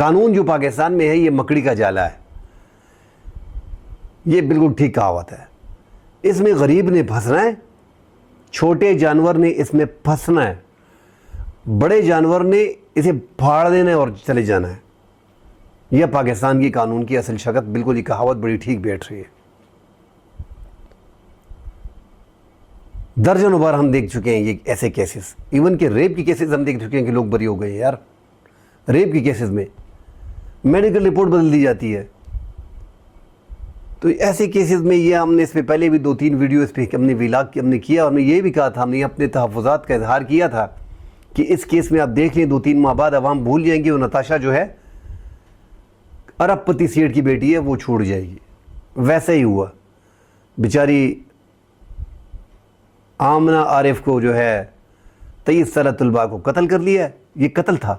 قانون جو پاکستان میں ہے یہ مکڑی کا جالا ہے، یہ بالکل ٹھیک کہاوت ہے۔ اس میں غریب نے پھنسنا ہے، چھوٹے جانور نے اس میں پھنسنا ہے، بڑے جانور نے اسے پھاڑ دینا ہے اور چلے جانا ہے۔ یہ پاکستان کی قانون کی اصل شکل، بالکل یہ کہاوت بڑی ٹھیک بیٹھ رہی ہے۔ درجنوں بار ہم دیکھ چکے ہیں یہ ایسے کیسز، ایون کہ ریپ کی کیسز ہم دیکھ چکے ہیں کہ لوگ بری ہو گئے ہیں یار۔ ریپ کی کیسز میں میڈیکل رپورٹ بدل دی جاتی ہے۔ تو ایسے کیسز میں یہ ہم نے اس پہ پہلے بھی 2-3 ویڈیو اس پہ ہم نے ویلاگ ہم نے کیا، اور ہم نے یہ بھی کہا تھا، ہم نے اپنے تحفظات کا اظہار کیا تھا کہ اس کیس میں آپ دیکھ لیں 2-3 ماہ بعد عوام بھول جائیں گے، وہ نتاشا جو ہے ارب پتی سیٹ کی بیٹی ہے، وہ چھوڑ جائے گی۔ ویسا ہی ہوا، بیچاری آمنہ عارف کو جو ہے 23 سالہ طلباء کو قتل کر لیا ہے۔ یہ قتل تھا۔